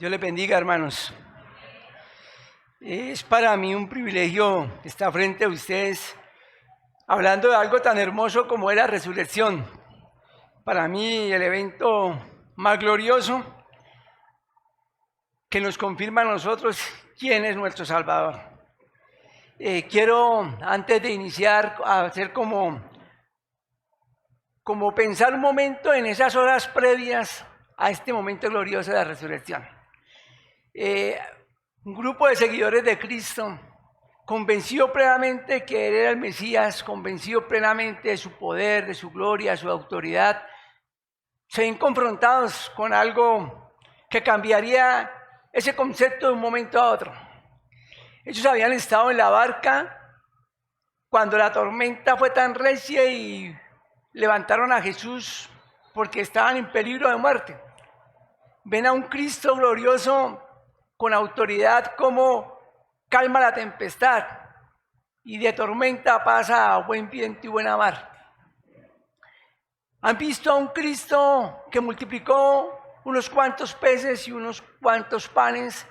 Dios les bendiga, hermanos. Es para mí un privilegio estar frente a ustedes hablando de algo tan hermoso como es la resurrección. Para mí el evento más glorioso que nos confirma a nosotros quién es nuestro Salvador. Quiero, antes de iniciar, hacer como pensar un momento en esas horas previas a este momento glorioso de la resurrección. Un grupo de seguidores de Cristo, convencido plenamente que Él era el Mesías, convencido plenamente de su poder, de su gloria, de su autoridad, se ven confrontados con algo que cambiaría ese concepto de un momento a otro. Ellos habían estado en la barca cuando la tormenta fue tan recia y levantaron a Jesús porque estaban en peligro de muerte. Ven a un Cristo glorioso con autoridad como calma la tempestad y de tormenta pasa a buen viento y buena mar. Han visto a un Cristo que multiplicó unos cuantos peces y unos cuantos panes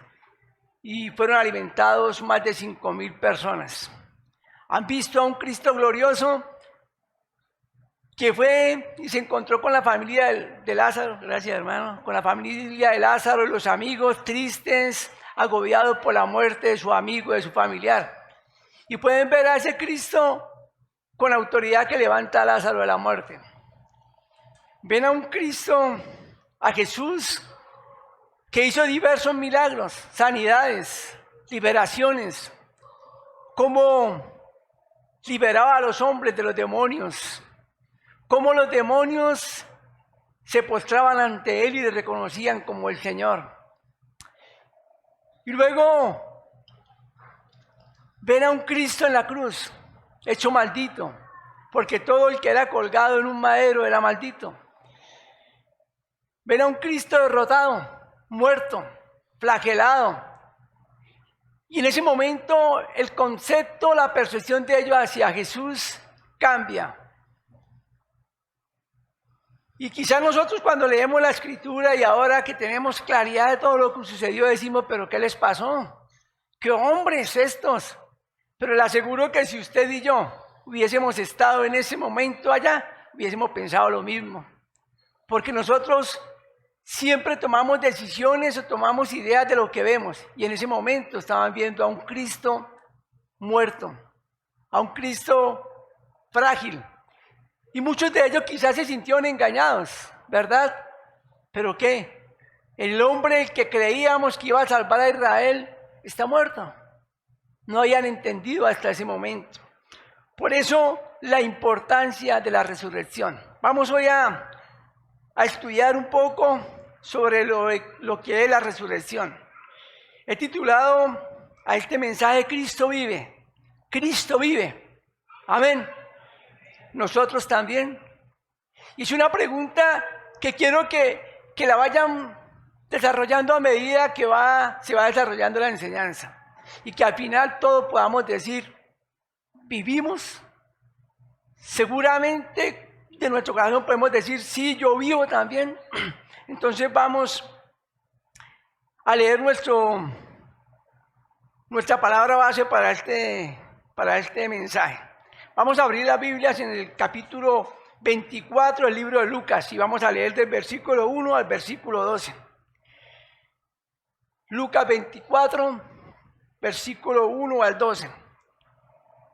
y fueron alimentados más de 5,000 personas. Han visto a un Cristo glorioso que fue y se encontró con la familia de Lázaro, gracias hermano, con la familia de Lázaro y los amigos tristes, agobiados por la muerte de su amigo, de su familiar. Y pueden ver a ese Cristo con autoridad que levanta a Lázaro de la muerte. Ven a un Cristo, a Jesús, que hizo diversos milagros, sanidades, liberaciones, cómo liberaba a los hombres de los demonios, cómo los demonios se postraban ante Él y le reconocían como el Señor. Y luego ven a un Cristo en la cruz, hecho maldito, porque todo el que era colgado en un madero era maldito. Ven a un Cristo derrotado, muerto, flagelado. Y en ese momento el concepto, la percepción de ellos hacia Jesús cambia. Y quizás nosotros cuando leemos la Escritura y ahora que tenemos claridad de todo lo que sucedió decimos, ¿pero qué les pasó? ¿Qué hombres estos? Pero le aseguro que si usted y yo hubiésemos estado en ese momento allá, hubiésemos pensado lo mismo. Porque nosotros siempre tomamos decisiones o tomamos ideas de lo que vemos. Y en ese momento estaban viendo a un Cristo muerto, a un Cristo frágil. Y muchos de ellos quizás se sintieron engañados, ¿verdad? ¿Pero qué? El hombre que creíamos que iba a salvar a Israel está muerto. No habían entendido hasta ese momento. Por eso la importancia de la resurrección. Vamos hoy a estudiar un poco sobre lo que es la resurrección. He titulado a este mensaje Cristo vive. Cristo vive. Amén. Nosotros también. Y es una pregunta que quiero que la vayan desarrollando a medida que se va desarrollando la enseñanza. Y que al final todos podamos decir, ¿vivimos? Seguramente de nuestro corazón podemos decir, sí, yo vivo también. Entonces vamos a leer nuestra palabra base para este mensaje. Vamos a abrir las Biblias en el capítulo 24 del libro de Lucas y vamos a leer del versículo 1 al versículo 12. Lucas 24, versículo 1 al 12.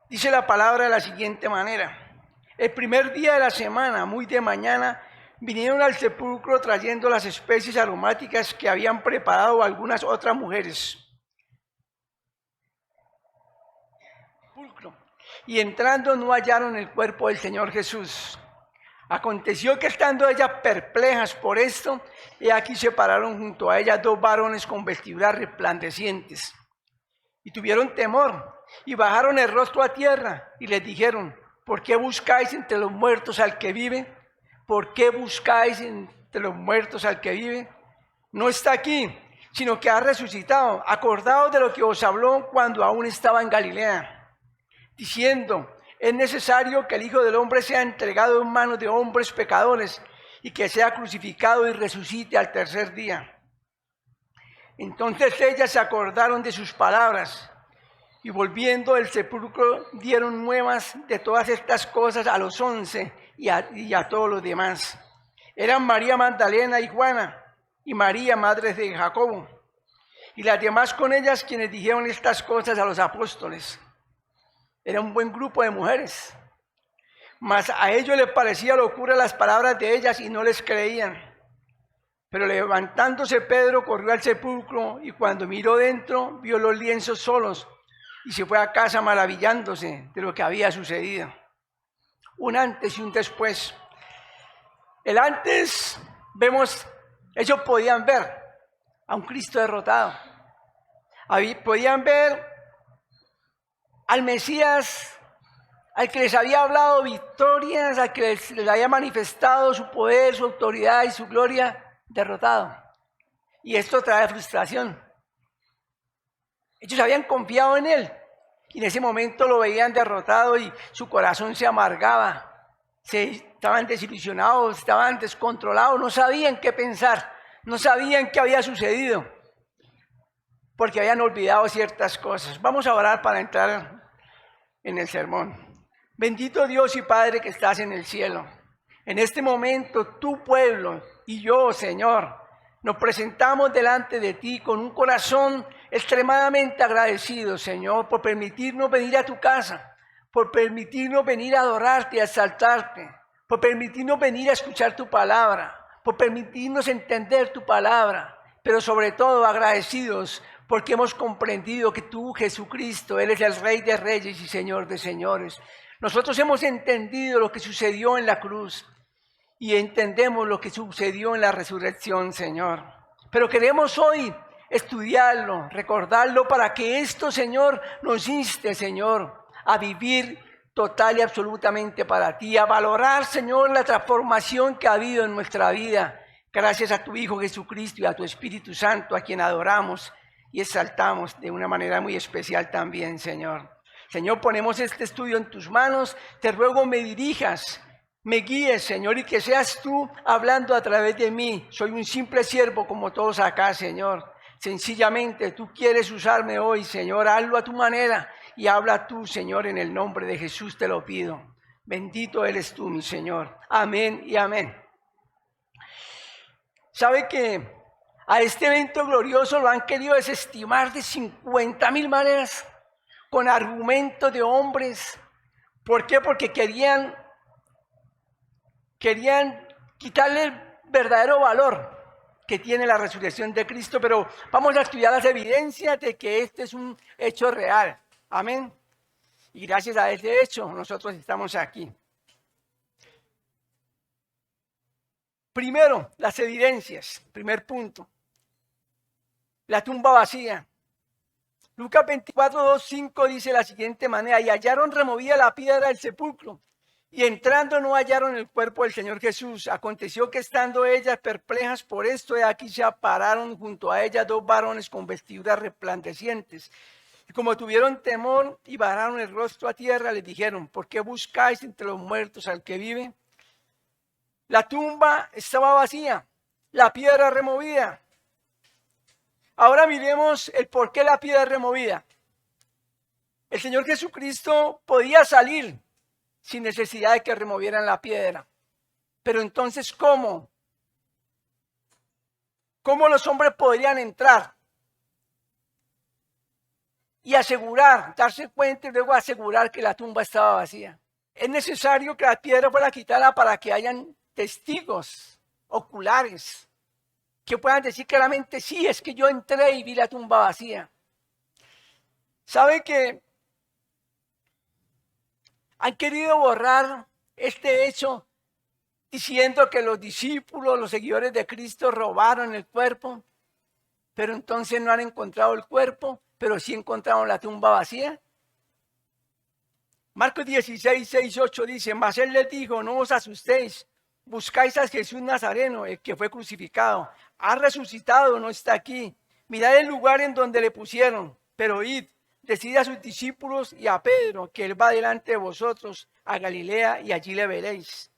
Dice la palabra de la siguiente manera. El primer día de la semana, muy de mañana, vinieron al sepulcro trayendo las especies aromáticas que habían preparado algunas otras mujeres. Y entrando no hallaron el cuerpo del Señor Jesús. Aconteció que estando ellas perplejas por esto, y aquí se pararon junto a ellas 2 varones con vestiduras resplandecientes. Y tuvieron temor, y bajaron el rostro a tierra, y les dijeron, ¿por qué buscáis entre los muertos al que vive? ¿Por qué buscáis entre los muertos al que vive? No está aquí, sino que ha resucitado. Acordaos de lo que os habló cuando aún estaba en Galilea, diciendo, es necesario que el Hijo del Hombre sea entregado en manos de hombres pecadores y que sea crucificado y resucite al tercer día. Entonces ellas se acordaron de sus palabras y volviendo del sepulcro dieron nuevas de todas estas cosas a los 11 y a todos los demás. Eran María Magdalena y Juana y María, madre de Jacobo, y las demás con ellas quienes dijeron estas cosas a los apóstoles. Era un buen grupo de mujeres, mas a ellos les parecía locura las palabras de ellas y no les creían. Pero levantándose Pedro corrió al sepulcro y cuando miró dentro vio los lienzos solos y se fue a casa maravillándose de lo que había sucedido. Un antes y un después. El antes, vemos, ellos podían ver a un Cristo derrotado. Podían ver al Mesías, al que les había hablado victorias, al que les había manifestado su poder, su autoridad y su gloria, derrotado. Y esto trae frustración. Ellos habían confiado en él y en ese momento lo veían derrotado y su corazón se amargaba. Estaban desilusionados, estaban descontrolados, no sabían qué pensar, no sabían qué había sucedido, porque habían olvidado ciertas cosas. Vamos a orar para entrar en el sermón. Bendito Dios y Padre que estás en el cielo. En este momento tu pueblo y yo, Señor, nos presentamos delante de ti con un corazón extremadamente agradecido, Señor, por permitirnos venir a tu casa, por permitirnos venir a adorarte y a exaltarte, por permitirnos venir a escuchar tu palabra, por permitirnos entender tu palabra, pero sobre todo agradecidos porque hemos comprendido que tú, Jesucristo, eres el Rey de Reyes y Señor de Señores. Nosotros hemos entendido lo que sucedió en la cruz y entendemos lo que sucedió en la resurrección, Señor. Pero queremos hoy estudiarlo, recordarlo para que esto, Señor, nos inste, Señor, a vivir total y absolutamente para ti, a valorar, Señor, la transformación que ha habido en nuestra vida, gracias a tu Hijo Jesucristo y a tu Espíritu Santo, a quien adoramos y exaltamos de una manera muy especial también, Señor. Señor, ponemos este estudio en tus manos, te ruego me dirijas, me guíes, Señor, y que seas tú hablando a través de mí. Soy un simple siervo como todos acá, Señor. Sencillamente tú quieres usarme hoy, Señor, hazlo a tu manera y habla tú, Señor, en el nombre de Jesús te lo pido. Bendito eres tú, mi Señor. Amén y amén. ¿Sabe que a este evento glorioso lo han querido desestimar de 50,000 maneras? Con argumentos de hombres. ¿Por qué? Porque querían quitarle el verdadero valor que tiene la resurrección de Cristo, pero vamos a estudiar las evidencias de que este es un hecho real. Amén. Y gracias a ese hecho nosotros estamos aquí. Primero, las evidencias. Primer punto. La tumba vacía. Lucas 24, 2, 5 dice de la siguiente manera: y hallaron removida la piedra del sepulcro, y entrando no hallaron el cuerpo del Señor Jesús. Aconteció que estando ellas perplejas por esto, de aquí se pararon junto a ellas 2 varones con vestiduras resplandecientes. Y como tuvieron temor y bajaron el rostro a tierra, les dijeron: ¿por qué buscáis entre los muertos al que vive? La tumba estaba vacía, la piedra removida. Ahora miremos el por qué la piedra removida. El Señor Jesucristo podía salir sin necesidad de que removieran la piedra. Pero entonces, ¿cómo? ¿Cómo los hombres podrían entrar y asegurar, darse cuenta y luego asegurar que la tumba estaba vacía? Es necesario que la piedra fuera quitada para que hayan testigos oculares que puedan decir claramente: sí, es que yo entré y vi la tumba vacía. ¿Sabe que han querido borrar este hecho diciendo que los discípulos, los seguidores de Cristo robaron el cuerpo, pero entonces no han encontrado el cuerpo, pero sí encontraron la tumba vacía? Marcos 16, 6, 8 dice: mas él les dijo: no os asustéis, buscáis a Jesús Nazareno, el que fue crucificado. Ha resucitado, no está aquí. Mirad el lugar en donde le pusieron, pero id, decid a sus discípulos y a Pedro que él va delante de vosotros a Galilea y allí le veréis.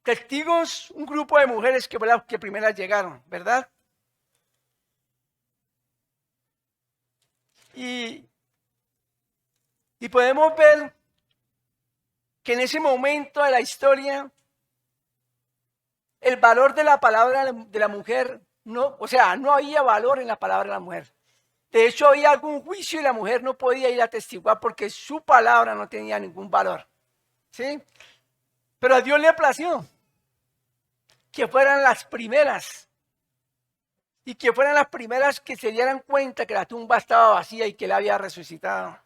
Testigos, un grupo de mujeres que primeras llegaron, ¿verdad? Y podemos ver que en ese momento de la historia, el valor de la palabra de la mujer, no había valor en la palabra de la mujer. De hecho, había algún juicio y la mujer no podía ir a testiguar porque su palabra no tenía ningún valor. ¿Sí? Pero a Dios le plació que fueran las primeras. Y que fueran las primeras que se dieran cuenta que la tumba estaba vacía y que él había resucitado.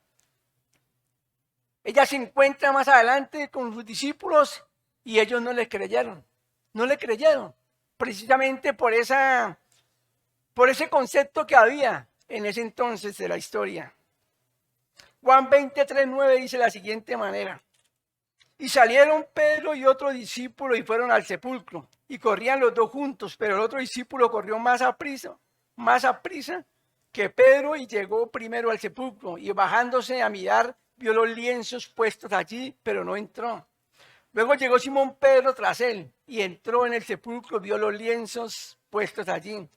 Ella se encuentra más adelante con sus discípulos y ellos no le creyeron. No le creyeron. Precisamente por ese concepto que había en ese entonces de la historia. Juan 23:9 dice de la siguiente manera. Y salieron Pedro y otro discípulo y fueron al sepulcro. Y corrían los dos juntos, pero el otro discípulo corrió más a prisa que Pedro y llegó primero al sepulcro. Y bajándose a mirar, vio los lienzos puestos allí, pero no entró. Luego llegó Simón Pedro tras él y entró en el sepulcro, vio los lienzos puestos allí.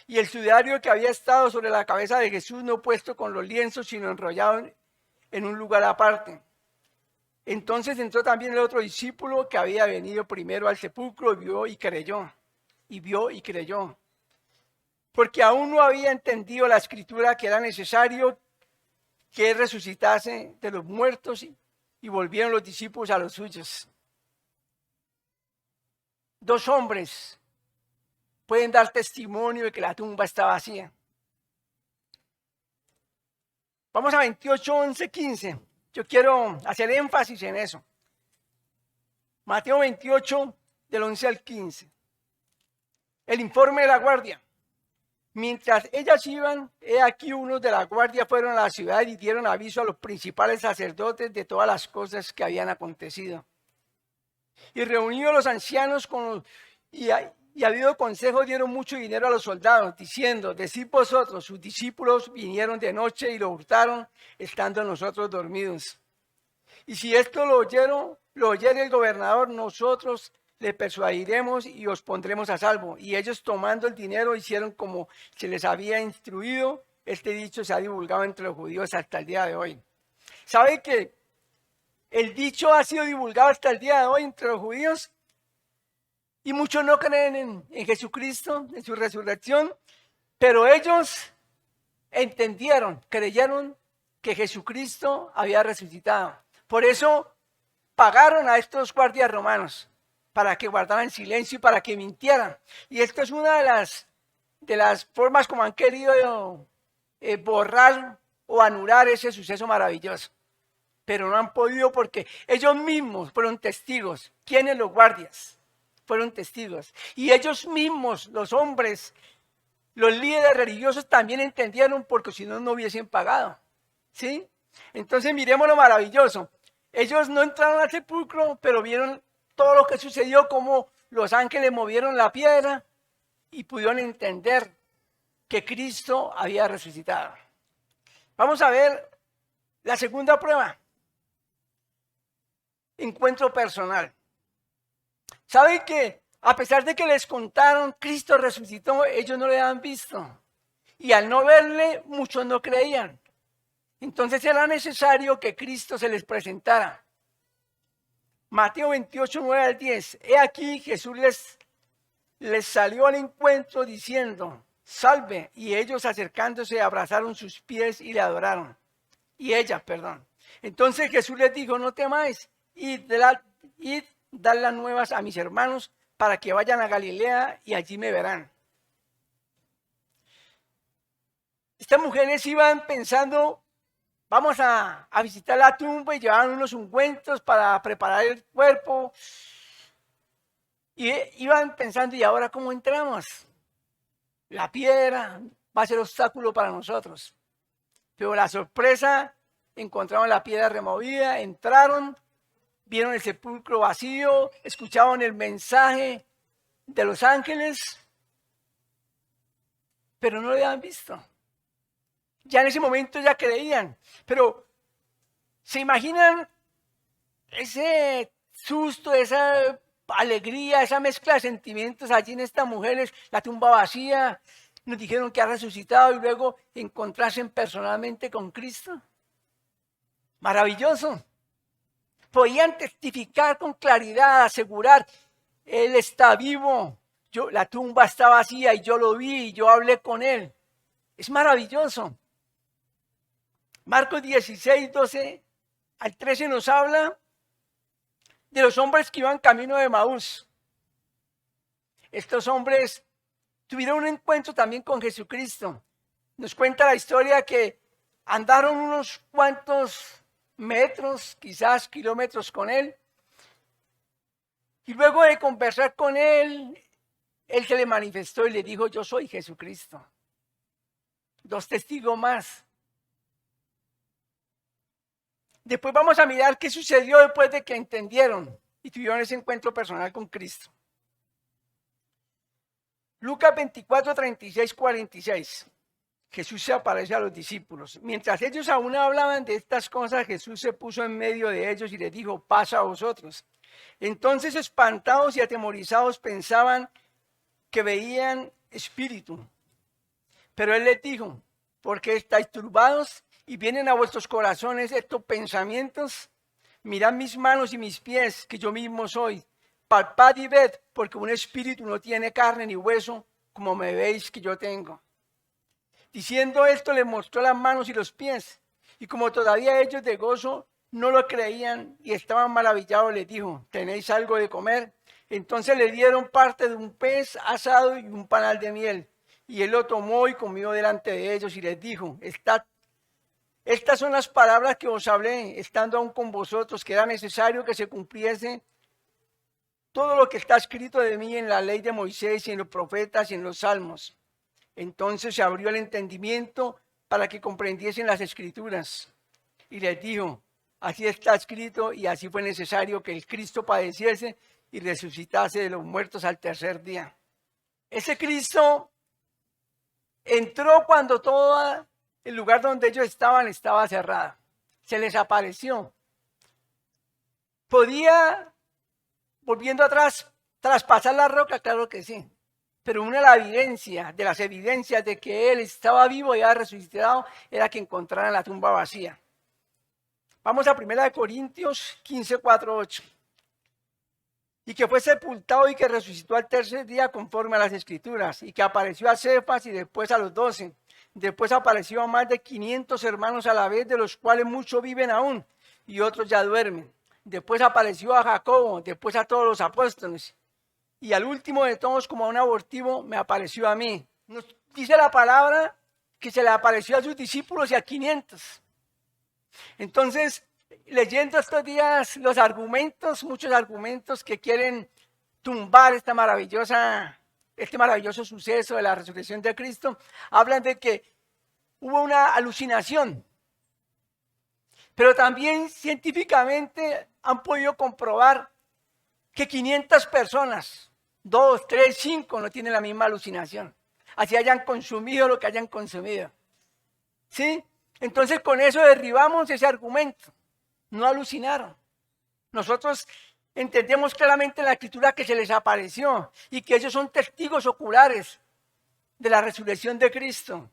Y el sudario que había estado sobre la cabeza de Jesús no puesto con los lienzos, sino enrollado en un lugar aparte. Entonces entró también el otro discípulo que había venido primero al sepulcro y vio y creyó. Porque aún no había entendido la escritura que era necesario que él resucitase de los muertos y volvieron los discípulos a los suyos. Dos hombres pueden dar testimonio de que la tumba está vacía. Vamos a 28, 11, 15. Yo quiero hacer énfasis en eso. Mateo 28, del 11 al 15. El informe de la guardia. Mientras ellas iban, he aquí unos de la guardia fueron a la ciudad y dieron aviso a los principales sacerdotes de todas las cosas que habían acontecido. Y reunidos los ancianos y habido consejo, dieron mucho dinero a los soldados, diciendo, decid vosotros, sus discípulos vinieron de noche y lo hurtaron, estando nosotros dormidos. Y si esto lo oyere el gobernador, nosotros le persuadiremos y os pondremos a salvo. Y ellos, tomando el dinero, hicieron como se les había instruido. Este dicho se ha divulgado entre los judíos hasta el día de hoy. ¿Sabe que el dicho ha sido divulgado hasta el día de hoy entre los judíos? Y muchos no creen en Jesucristo, en su resurrección, pero ellos creyeron que Jesucristo había resucitado. Por eso pagaron a estos guardias romanos para que guardaran silencio y para que mintieran. Y esto es una de las formas como han querido borrar o anular ese suceso maravilloso. Pero no han podido porque ellos mismos fueron testigos. ¿Quiénes? Los guardias fueron testigos. Y ellos mismos, los hombres, los líderes religiosos también entendieron porque si no, no hubiesen pagado. ¿Sí? Entonces miremos lo maravilloso. Ellos no entraron al sepulcro, pero vieron todo lo que sucedió, como los ángeles movieron la piedra y pudieron entender que Cristo había resucitado. Vamos a ver la segunda prueba. Encuentro personal. ¿Saben que a pesar de que les contaron Cristo resucitó, ellos no le habían visto? Y al no verle, muchos no creían. Entonces era necesario que Cristo se les presentara. Mateo 28, 9 al 10. He aquí Jesús les salió al encuentro diciendo, salve. Y ellos acercándose abrazaron sus pies y le adoraron. Entonces Jesús les dijo, no temáis, id dar las nuevas a mis hermanos para que vayan a Galilea y allí me verán. Estas mujeres iban pensando, vamos a visitar la tumba, y llevaban unos ungüentos para preparar el cuerpo. Y iban pensando, ¿y ahora cómo entramos? La piedra va a ser obstáculo para nosotros. Pero la sorpresa, encontraron la piedra removida, entraron, vieron el sepulcro vacío, escuchaban el mensaje de los ángeles, pero no lo habían visto. Ya en ese momento ya creían, pero ¿se imaginan ese susto, esa alegría, esa mezcla de sentimientos allí en estas mujeres, la tumba vacía, nos dijeron que ha resucitado y luego encontrarse personalmente con Cristo. Maravilloso. Podían testificar con claridad, asegurar, Él está vivo, la tumba está vacía y yo lo vi y yo hablé con Él. Es maravilloso. Marcos 16, 12 al 13 nos habla de los hombres que iban camino de Emaús. Estos hombres tuvieron un encuentro también con Jesucristo. Nos cuenta la historia que andaron unos cuantos metros, quizás kilómetros con Él. Y luego de conversar con Él, Él se le manifestó y le dijo, yo soy Jesucristo. 2 testigos más. Después vamos a mirar qué sucedió después de que entendieron y tuvieron ese encuentro personal con Cristo. Lucas 24, 36, 46. Jesús se aparece a los discípulos. Mientras ellos aún hablaban de estas cosas, Jesús se puso en medio de ellos y les dijo, paz a vosotros. Entonces, espantados y atemorizados, pensaban que veían espíritu. Pero Él les dijo, ¿por qué estáis turbados y vienen a vuestros corazones estos pensamientos? Mirad mis manos y mis pies, que yo mismo soy. Palpad y ved, porque un espíritu no tiene carne ni hueso, como me veis que yo tengo. Diciendo esto, les mostró las manos y los pies. Y como todavía ellos de gozo no lo creían y estaban maravillados, les dijo, ¿tenéis algo de comer? Entonces le dieron parte de un pez asado y un panal de miel. Y Él lo tomó y comió delante de ellos y les dijo, estas son las palabras que os hablé, estando aún con vosotros, que era necesario que se cumpliese todo lo que está escrito de mí en la ley de Moisés y en los profetas y en los salmos. Entonces se abrió el entendimiento para que comprendiesen las escrituras. Y les dijo, así está escrito y así fue necesario que el Cristo padeciese y resucitase de los muertos al tercer día. Ese Cristo entró cuando todo el lugar donde ellos estaban estaba cerrado. Se les apareció. ¿Podía, volviendo atrás, traspasar la roca? Claro que sí. Pero una de las evidencias de que Él estaba vivo y había resucitado, era que encontraran la tumba vacía. Vamos a 1 Corintios 15, 4, 8. Y que fue sepultado y que resucitó al tercer día conforme a las Escrituras, y que apareció a Cefas y después a los 12. Después apareció a más de 500 hermanos a la vez, de los cuales muchos viven aún y otros ya duermen. Después apareció a Jacobo, después a todos los apóstoles. Y al último de todos, como a un abortivo, me apareció a mí. Nos dice la palabra que se le apareció a sus discípulos y a 500. Entonces, leyendo estos días los argumentos, muchos argumentos que quieren tumbar este maravilloso suceso de la resurrección de Cristo, hablan de que hubo una alucinación. Pero también científicamente han podido comprobar que 500 personas, 2, 3, 5, no tienen la misma alucinación. Así hayan consumido lo que hayan consumido. ¿Sí? Entonces con eso derribamos ese argumento. No alucinaron. Nosotros entendemos claramente en la Escritura que se les apareció y que ellos son testigos oculares de la resurrección de Cristo.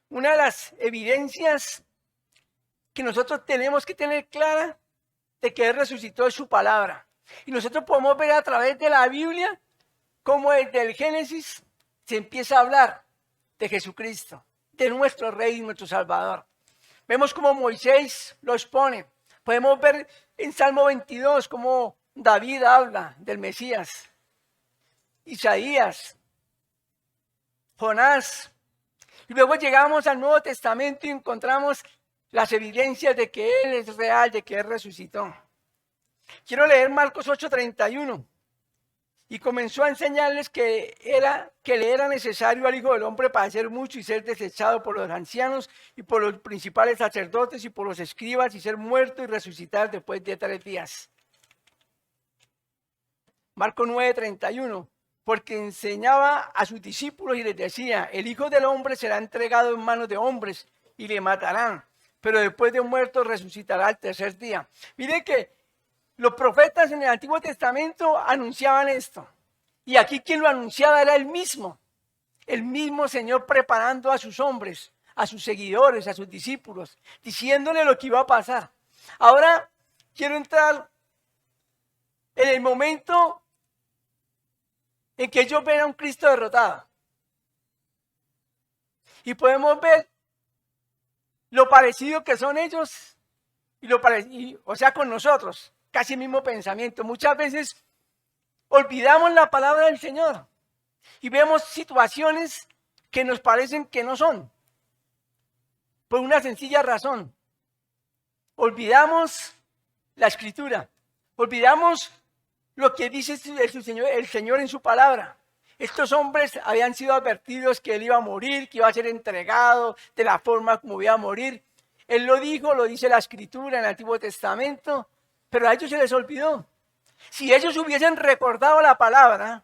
Una de las evidencias que nosotros tenemos que tener clara de que Él resucitó es su palabra. Y nosotros podemos ver a través de la Biblia cómo desde el Génesis se empieza a hablar de Jesucristo, de nuestro Rey y nuestro Salvador. Vemos cómo Moisés lo expone. Podemos ver en Salmo 22 cómo David habla del Mesías. Isaías, Jonás. Y luego llegamos al Nuevo Testamento y encontramos las evidencias de que Él es real, de que Él resucitó. Quiero leer Marcos 8:31. Y comenzó a enseñarles que le era necesario al Hijo del Hombre padecer mucho y ser desechado por los ancianos y por los principales sacerdotes y por los escribas y ser muerto y resucitar después de 3 días. Marcos 9:31. Porque enseñaba a sus discípulos y les decía, el Hijo del Hombre será entregado en manos de hombres y le matarán, pero después de muerto resucitará al tercer día. Mire que Los profetas en el Antiguo Testamento anunciaban esto. Y aquí quien lo anunciaba era el mismo Señor preparando a sus hombres, a sus seguidores, a sus discípulos, diciéndole lo que iba a pasar. Ahora quiero entrar en el momento en que ellos ven a un Cristo derrotado. Y podemos ver lo parecido que son ellos, o sea, con nosotros, casi el mismo pensamiento. Muchas veces olvidamos la palabra del Señor y vemos situaciones que nos parecen que no son, por una sencilla razón. Olvidamos la Escritura, olvidamos lo que dice el Señor en su palabra. Estos hombres habían sido advertidos que él iba a morir, que iba a ser entregado de la forma como iba a morir. Él lo dijo, lo dice la Escritura en el Antiguo Testamento, pero a ellos se les olvidó. Si ellos hubiesen recordado la palabra,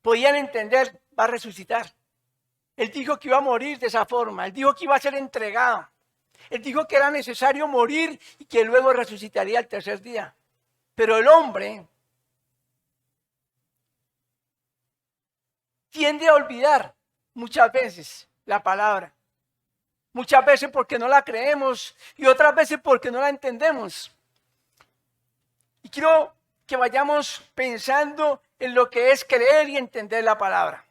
podían entender, va a resucitar. Él dijo que iba a morir de esa forma, él dijo que iba a ser entregado. Él dijo que era necesario morir y que luego resucitaría al tercer día. Pero el hombre tiende a olvidar muchas veces la palabra. Muchas veces porque no la creemos y otras veces porque no la entendemos. Y quiero que vayamos pensando en lo que es creer y entender la palabra.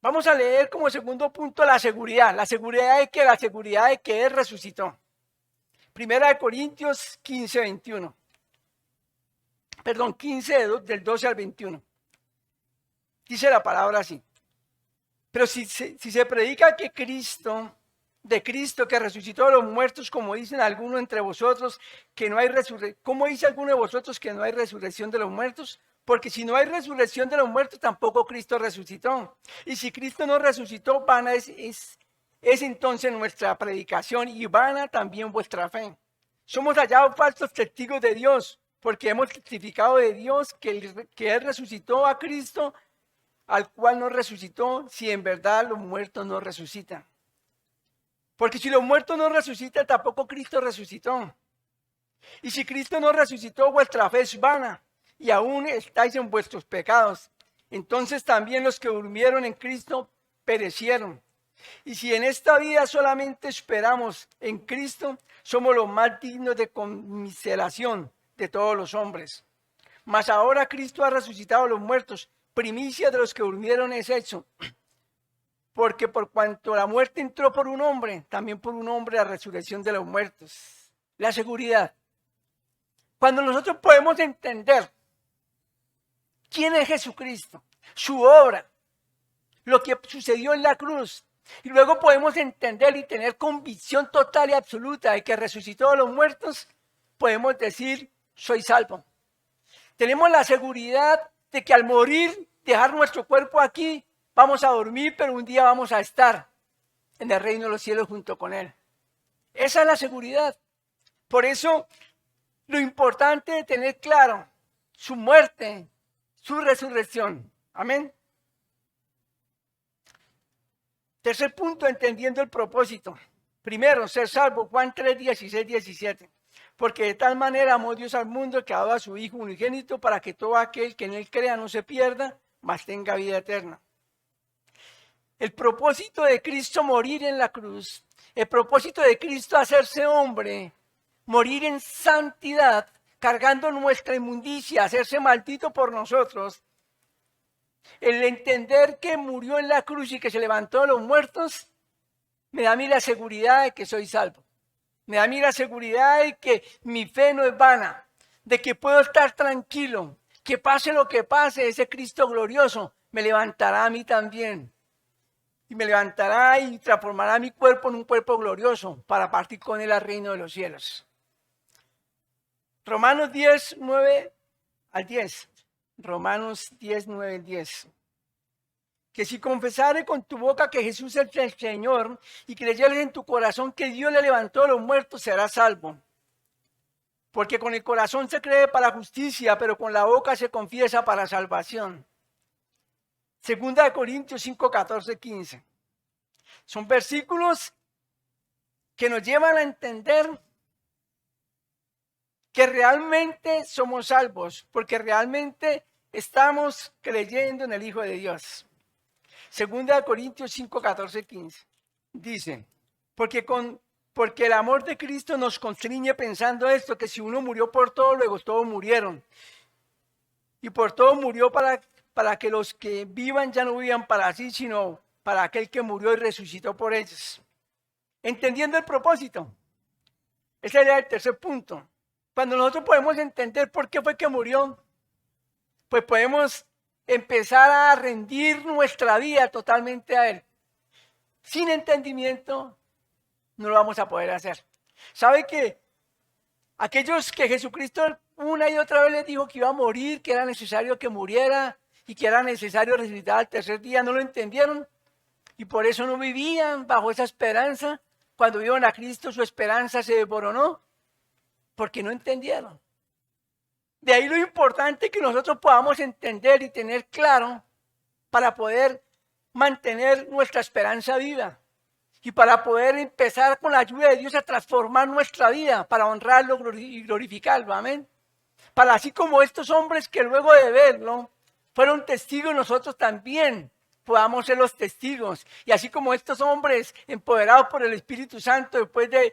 Vamos a leer como segundo punto la seguridad de que Él resucitó. Primera de Corintios 15, 21. Perdón, 15 del 12 al 21. Dice la palabra así. Pero si se predica que de Cristo que resucitó a los muertos, como dicen algunos entre vosotros, que no hay resurrección. ¿Cómo dice alguno de vosotros que no hay resurrección de los muertos? Porque si no hay resurrección de los muertos, tampoco Cristo resucitó. Y si Cristo no resucitó, vana es entonces nuestra predicación y vana también vuestra fe. Somos hallados falsos testigos de Dios, porque hemos testificado de Dios que Él resucitó a Cristo, al cual no resucitó, si en verdad los muertos no resucitan. Porque si los muertos no resucitan, tampoco Cristo resucitó. Y si Cristo no resucitó, vuestra fe es vana, y aún estáis en vuestros pecados. Entonces también los que durmieron en Cristo perecieron. Y si en esta vida solamente esperamos en Cristo, somos los más dignos de conmiseración de todos los hombres. Mas ahora Cristo ha resucitado a los muertos, primicia de los que durmieron es hecho. Porque por cuanto la muerte entró por un hombre, también por un hombre la resurrección de los muertos. La seguridad. Cuando nosotros podemos entender quién es Jesucristo, su obra, lo que sucedió en la cruz, y luego podemos entender y tener convicción total y absoluta de que resucitó a los muertos, podemos decir, soy salvo. Tenemos la seguridad de que al morir, dejar nuestro cuerpo aquí, vamos a dormir, pero un día vamos a estar en el reino de los cielos junto con Él. Esa es la seguridad. Por eso, lo importante es tener claro su muerte, su resurrección. Amén. Tercer punto, entendiendo el propósito. Primero, ser salvo. Juan 3, 16, 17. Porque de tal manera amó Dios al mundo que ha dado a su Hijo unigénito para que todo aquel que en Él crea no se pierda, mas tenga vida eterna. El propósito de Cristo morir en la cruz, el propósito de Cristo hacerse hombre, morir en santidad, cargando nuestra inmundicia, hacerse maldito por nosotros, el entender que murió en la cruz y que se levantó de los muertos, me da a mí la seguridad de que soy salvo. Me da a mí la seguridad de que mi fe no es vana, de que puedo estar tranquilo, que pase lo que pase, ese Cristo glorioso me levantará a mí también. Y me levantará y transformará mi cuerpo en un cuerpo glorioso para partir con Él al reino de los cielos. Romanos 10, 9 al 10. Romanos 10, 9 al 10. Que si confesares con tu boca que Jesús es el Señor y creyeres en tu corazón que Dios le levantó a los muertos, serás salvo. Porque con el corazón se cree para justicia, pero con la boca se confiesa para salvación. Segunda de Corintios 5, 14, 15. Son versículos que nos llevan a entender que realmente somos salvos, porque realmente estamos creyendo en el Hijo de Dios. Segunda de Corintios 5, 14, 15. Dice, porque el amor de Cristo nos constriñe pensando esto, que si uno murió por todo, luego todos murieron. Y por todo murió para que los que vivan ya no vivan para sí, sino para aquel que murió y resucitó por ellos. Entendiendo el propósito. Ese era el tercer punto. Cuando nosotros podemos entender por qué fue que murió, pues podemos empezar a rendir nuestra vida totalmente a Él. Sin entendimiento no lo vamos a poder hacer. ¿Sabe que aquellos que Jesucristo una y otra vez les dijo que iba a morir, que era necesario que muriera y que era necesario resucitar al tercer día, no lo entendieron? Y por eso no vivían bajo esa esperanza. Cuando vieron a Cristo, su esperanza se desboronó, porque no entendieron. De ahí lo importante que nosotros podamos entender y tener claro para poder mantener nuestra esperanza viva y para poder empezar con la ayuda de Dios a transformar nuestra vida, para honrarlo y glorificarlo, amén. Para así como estos hombres que luego de verlo fueron testigos, nosotros también podamos ser los testigos. Y así como estos hombres empoderados por el Espíritu Santo después de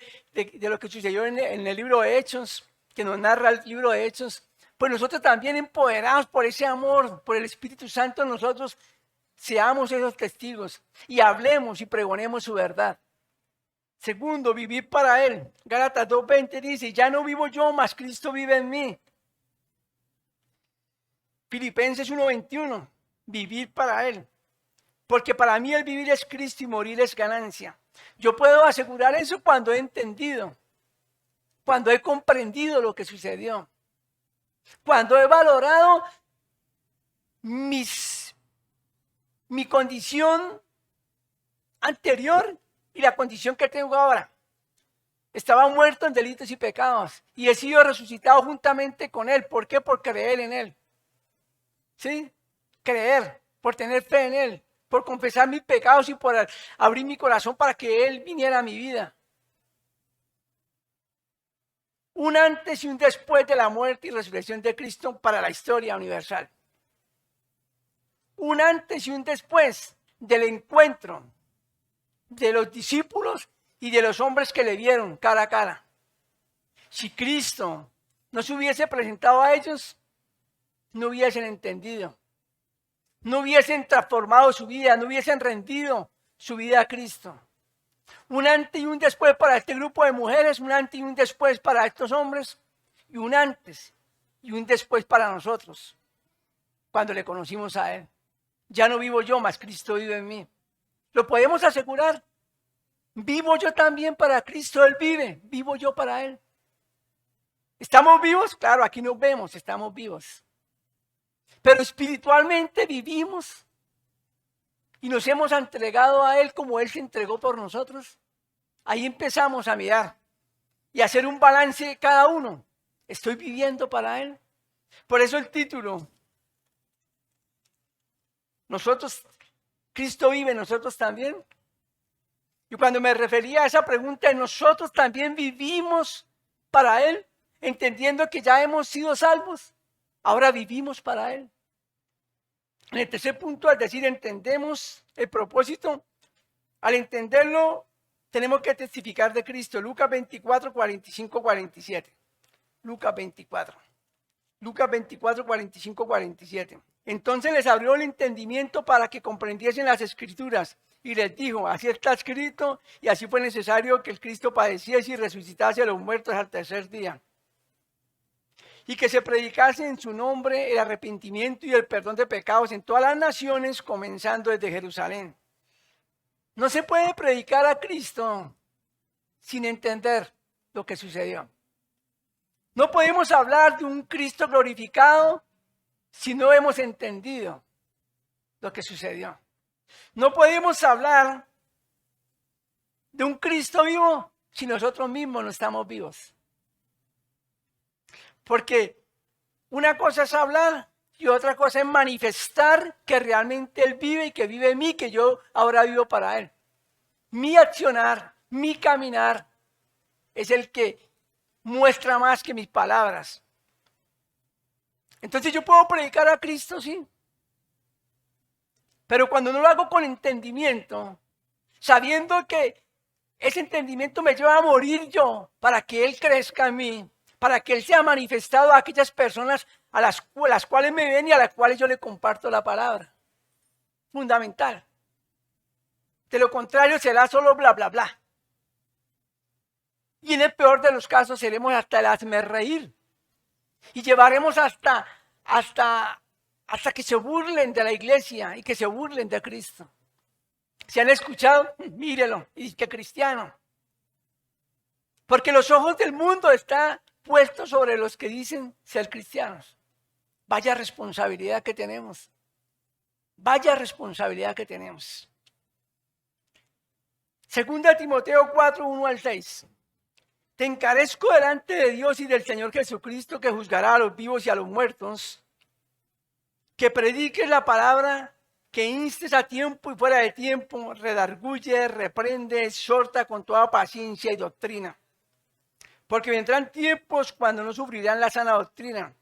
lo que sucedió en el libro de Hechos, que nos narra el libro de Hechos, pues nosotros también empoderados por ese amor, por el Espíritu Santo, nosotros seamos esos testigos y hablemos y pregonemos su verdad. Segundo, vivir para Él. Gálatas 2:20 dice, ya no vivo yo, mas Cristo vive en mí. Filipenses 1:21, vivir para Él. Porque para mí el vivir es Cristo y morir es ganancia. Yo puedo asegurar eso cuando he entendido, cuando he comprendido lo que sucedió, cuando he valorado mi condición anterior y la condición que tengo ahora. Estaba muerto en delitos y pecados y he sido resucitado juntamente con Él. ¿Por qué? Por creer en Él. ¿Sí? Creer, por tener fe en Él, por confesar mis pecados y por abrir mi corazón para que Él viniera a mi vida. Un antes y un después de la muerte y resurrección de Cristo para la historia universal. Un antes y un después del encuentro de los discípulos y de los hombres que le vieron cara a cara. Si Cristo no se hubiese presentado a ellos, no hubiesen entendido, no hubiesen transformado su vida, no hubiesen rendido su vida a Cristo. Un antes y un después para este grupo de mujeres, un antes y un después para estos hombres, y un antes y un después para nosotros, cuando le conocimos a Él. Ya no vivo yo, mas Cristo vive en mí. ¿Lo podemos asegurar? Vivo yo también para Cristo, Él vive, vivo yo para Él. ¿Estamos vivos? Claro, aquí nos vemos, estamos vivos. Pero espiritualmente vivimos y nos hemos entregado a Él como Él se entregó por nosotros. Ahí empezamos a mirar y a hacer un balance cada uno. ¿Estoy viviendo para Él? Por eso el título, nosotros, Cristo vive, nosotros también. Y cuando me refería a esa pregunta, nosotros también vivimos para Él, entendiendo que ya hemos sido salvos, ahora vivimos para Él. En el tercer punto, al decir entendemos el propósito, al entenderlo, tenemos que testificar de Cristo. Lucas 24, 45, 47. Lucas 24, 45, 47. Entonces les abrió el entendimiento para que comprendiesen las Escrituras y les dijo, así está escrito y así fue necesario que el Cristo padeciese y resucitase a los muertos al tercer día. Y que se predicase en su nombre el arrepentimiento y el perdón de pecados en todas las naciones, comenzando desde Jerusalén. No se puede predicar a Cristo sin entender lo que sucedió. No podemos hablar de un Cristo glorificado si no hemos entendido lo que sucedió. No podemos hablar de un Cristo vivo si nosotros mismos no estamos vivos. Porque una cosa es hablar y otra cosa es manifestar que realmente Él vive y que vive en mí, que yo ahora vivo para Él. Mi accionar, mi caminar, es el que muestra más que mis palabras. Entonces yo puedo predicar a Cristo, sí. Pero cuando no lo hago con entendimiento, sabiendo que ese entendimiento me lleva a morir yo para que Él crezca en mí, para que Él sea manifestado a aquellas personas a las cuales me ven y a las cuales yo le comparto la palabra. Fundamental. De lo contrario será solo bla, bla, bla. Y en el peor de los casos seremos hasta el hazmerreír. Y llevaremos hasta que se burlen de la iglesia y que se burlen de Cristo. Si han escuchado, mírelo, y que cristiano. Porque los ojos del mundo están puestos sobre los que dicen ser cristianos. Vaya responsabilidad que tenemos. Vaya responsabilidad que tenemos. Segunda Timoteo 4, 1 al 6. Te encarezco delante de Dios y del Señor Jesucristo, que juzgará a los vivos y a los muertos, que prediques la palabra, que instes a tiempo y fuera de tiempo, redarguye, reprende, exhorta con toda paciencia y doctrina. Porque vendrán tiempos cuando no sufrirán la sana doctrina,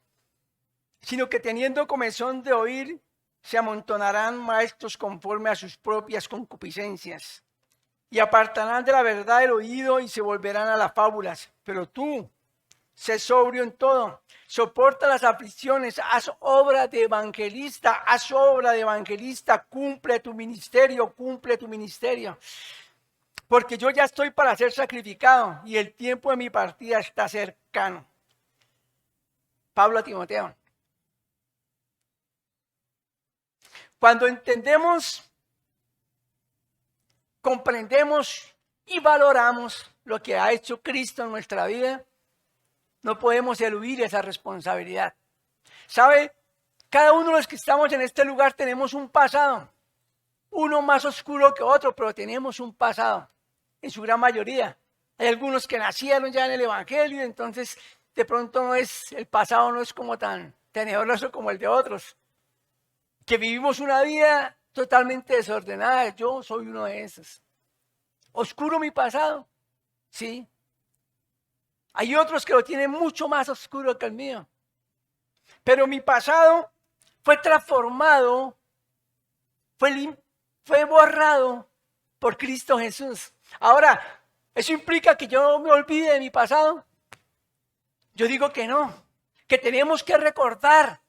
sino que teniendo comezón de oír, se amontonarán maestros conforme a sus propias concupiscencias. Y apartarán de la verdad el oído y se volverán a las fábulas. Pero tú, sé sobrio en todo, soporta las aflicciones, haz obra de evangelista, cumple tu ministerio. Porque yo ya estoy para ser sacrificado y el tiempo de mi partida está cercano. Pablo a Timoteo. Cuando entendemos, comprendemos y valoramos lo que ha hecho Cristo en nuestra vida, no podemos eludir esa responsabilidad. ¿Sabe? Cada uno de los que estamos en este lugar tenemos un pasado, uno más oscuro que otro, pero tenemos un pasado, en su gran mayoría. Hay algunos que nacieron ya en el Evangelio, entonces de pronto el pasado no es como tan tenebroso como el de otros, que vivimos una vida totalmente desordenada. Yo soy uno de esos. ¿Oscuro mi pasado? Sí. Hay otros que lo tienen mucho más oscuro que el mío. Pero mi pasado fue transformado, fue borrado por Cristo Jesús. Ahora, ¿eso implica que yo me olvide de mi pasado? Yo digo que no, que tenemos que recordar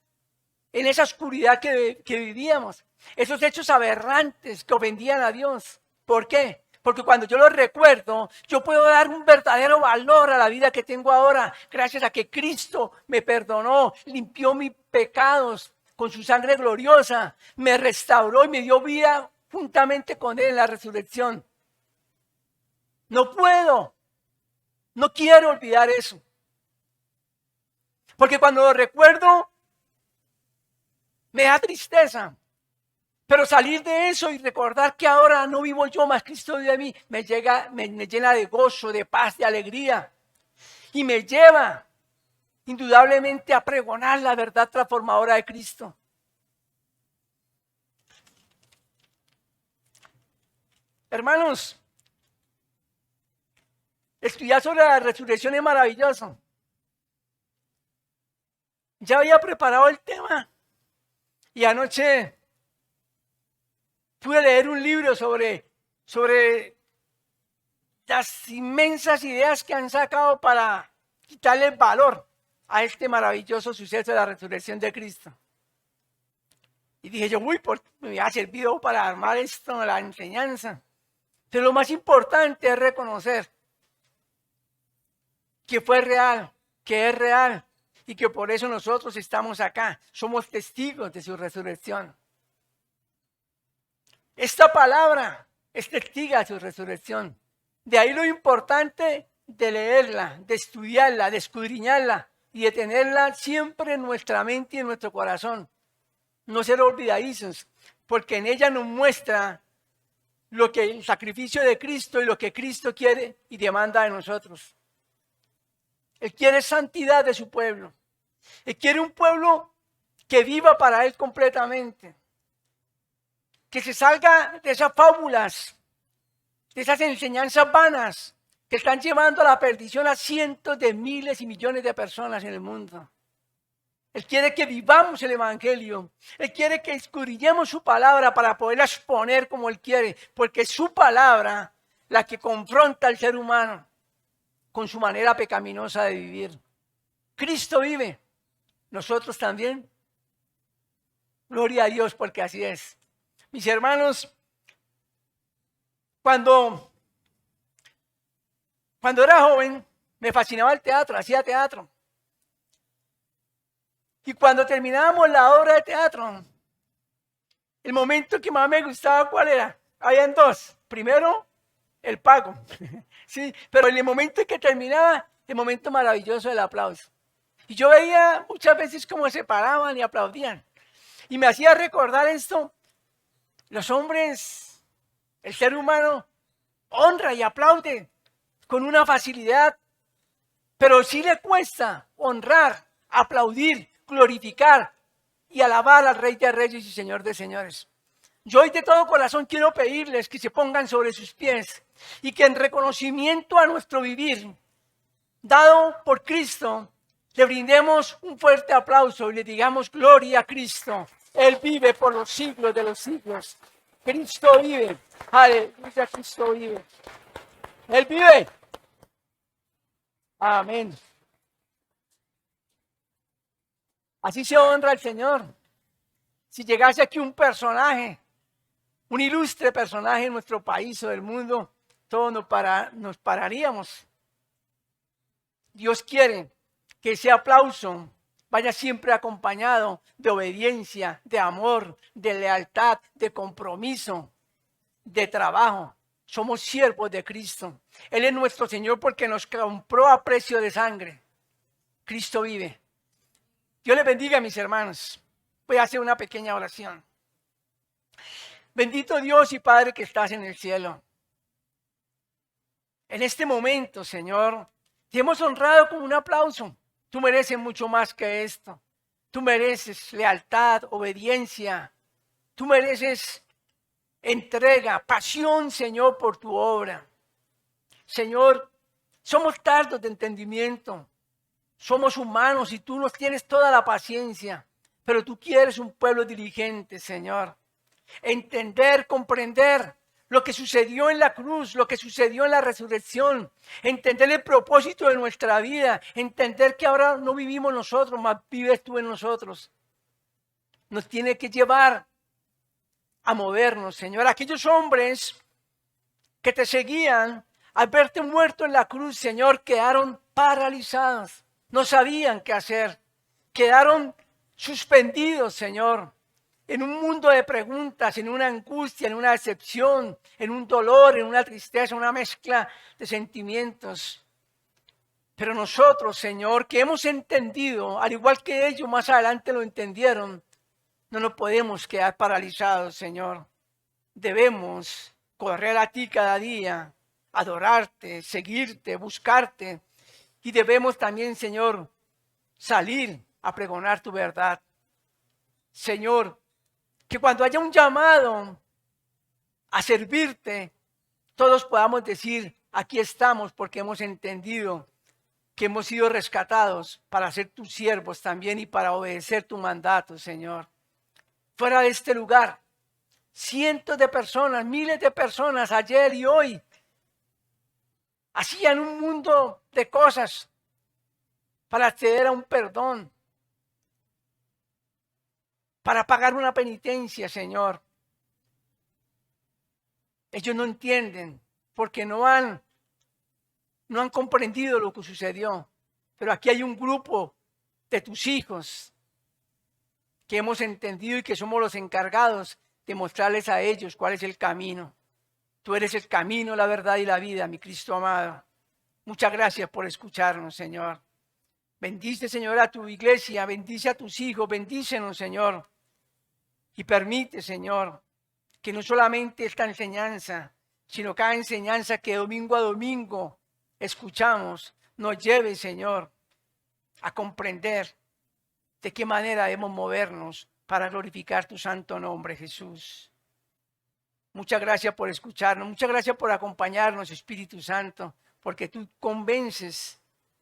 en esa oscuridad que vivíamos, esos hechos aberrantes que ofendían a Dios. ¿Por qué? Porque cuando yo los recuerdo, yo puedo dar un verdadero valor a la vida que tengo ahora, gracias a que Cristo me perdonó, limpió mis pecados con su sangre gloriosa, me restauró y me dio vida juntamente con Él en la resurrección. No quiero olvidar eso. Porque cuando lo recuerdo, me da tristeza. Pero salir de eso y recordar que ahora no vivo yo, más Cristo vive en mí, me llena de gozo, de paz, de alegría. Y me lleva indudablemente a pregonar la verdad transformadora de Cristo. Hermanos, estudiar sobre la resurrección es maravilloso. Ya había preparado el tema y anoche pude leer un libro sobre las inmensas ideas que han sacado para quitarle valor a este maravilloso suceso de la resurrección de Cristo. Y dije yo, me había servido para armar esto, la enseñanza. Pero lo más importante es reconocer que fue real, que es real, y que por eso nosotros estamos acá. Somos testigos de su resurrección. Esta palabra es testiga de su resurrección. De ahí lo importante de leerla, de estudiarla, de escudriñarla y de tenerla siempre en nuestra mente y en nuestro corazón. No ser olvidadizos, porque en ella nos muestra lo que el sacrificio de Cristo y lo que Cristo quiere y demanda de nosotros. Él quiere santidad de su pueblo. Él quiere un pueblo que viva para Él completamente. Que se salga de esas fábulas, de esas enseñanzas vanas que están llevando a la perdición a cientos de miles y millones de personas en el mundo. Él quiere que vivamos el Evangelio. Él quiere que escudriñemos su palabra para poderla exponer como Él quiere, porque es su palabra la que confronta al ser humano con su manera pecaminosa de vivir. Cristo vive, nosotros también. Gloria a Dios, porque así es. Mis hermanos, cuando era joven, me fascinaba el teatro, hacía teatro. Y cuando terminábamos la obra de teatro, el momento que más me gustaba, ¿cuál era? Habían dos. Primero, el pago. Sí, pero en el momento en que terminaba, el momento maravilloso del aplauso. Y yo veía muchas veces cómo se paraban y aplaudían. Y me hacía recordar esto. Los hombres, el ser humano, honra y aplaude con una facilidad, pero sí le cuesta honrar, aplaudir, glorificar y alabar al Rey de Reyes y Señor de Señores. Yo hoy de todo corazón quiero pedirles que se pongan sobre sus pies y que en reconocimiento a nuestro vivir, dado por Cristo, le brindemos un fuerte aplauso y le digamos gloria a Cristo. Él vive por los siglos de los siglos. Cristo vive. Aleluya, Cristo vive. Él vive. Amén. Así se honra al Señor. Si llegase aquí un personaje, un ilustre personaje en nuestro país o del mundo, todos nos pararíamos. Dios quiere que ese aplauso vaya siempre acompañado de obediencia, de amor, de lealtad, de compromiso, de trabajo. Somos siervos de Cristo. Él es nuestro Señor porque nos compró a precio de sangre. Cristo vive. Dios les bendiga, mis hermanos. Voy a hacer una pequeña oración. Bendito Dios y Padre que estás en el cielo. En este momento, Señor, te hemos honrado con un aplauso. Tú mereces mucho más que esto. Tú mereces lealtad, obediencia. Tú mereces entrega, pasión, Señor, por tu obra. Señor, somos tardos de entendimiento. Somos humanos y tú nos tienes toda la paciencia. Pero tú quieres un pueblo diligente, Señor. Entender, comprender lo que sucedió en la cruz, lo que sucedió en la resurrección, entender el propósito de nuestra vida, entender que ahora no vivimos nosotros, más vives tú en nosotros. Nos tiene que llevar a movernos, Señor. Aquellos hombres que te seguían, al verte muerto en la cruz, Señor, quedaron paralizados, no sabían qué hacer, quedaron suspendidos, Señor. En un mundo de preguntas, en una angustia, en una decepción, en un dolor, en una tristeza, una mezcla de sentimientos. Pero nosotros, Señor, que hemos entendido, al igual que ellos más adelante lo entendieron, no nos podemos quedar paralizados, Señor. Debemos correr a ti cada día, adorarte, seguirte, buscarte. Y debemos también, Señor, salir a pregonar tu verdad. Señor, que cuando haya un llamado a servirte, todos podamos decir, aquí estamos porque hemos entendido que hemos sido rescatados para ser tus siervos también y para obedecer tu mandato, Señor. Fuera de este lugar, cientos de personas, miles de personas ayer y hoy hacían un mundo de cosas para acceder a un perdón, para pagar una penitencia, Señor. Ellos no entienden porque no han comprendido lo que sucedió. Pero aquí hay un grupo de tus hijos que hemos entendido y que somos los encargados de mostrarles a ellos cuál es el camino. Tú eres el camino, la verdad y la vida, mi Cristo amado. Muchas gracias por escucharnos, Señor. Bendice, Señor, a tu iglesia, bendice a tus hijos, bendícenos, Señor. Y permite, Señor, que no solamente esta enseñanza, sino cada enseñanza que domingo a domingo escuchamos, nos lleve, Señor, a comprender de qué manera debemos movernos para glorificar tu santo nombre, Jesús. Muchas gracias por escucharnos, muchas gracias por acompañarnos, Espíritu Santo, porque tú convences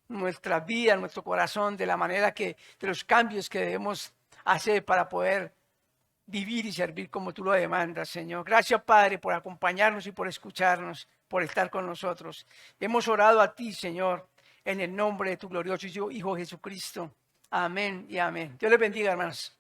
nuestra vida, nuestro corazón, de la manera de los cambios que debemos hacer para poder vivir y servir como tú lo demandas, Señor. Gracias, Padre, por acompañarnos y por escucharnos, por estar con nosotros. Hemos orado a ti, Señor, en el nombre de tu glorioso Hijo Jesucristo. Amén y amén. Dios les bendiga, hermanos.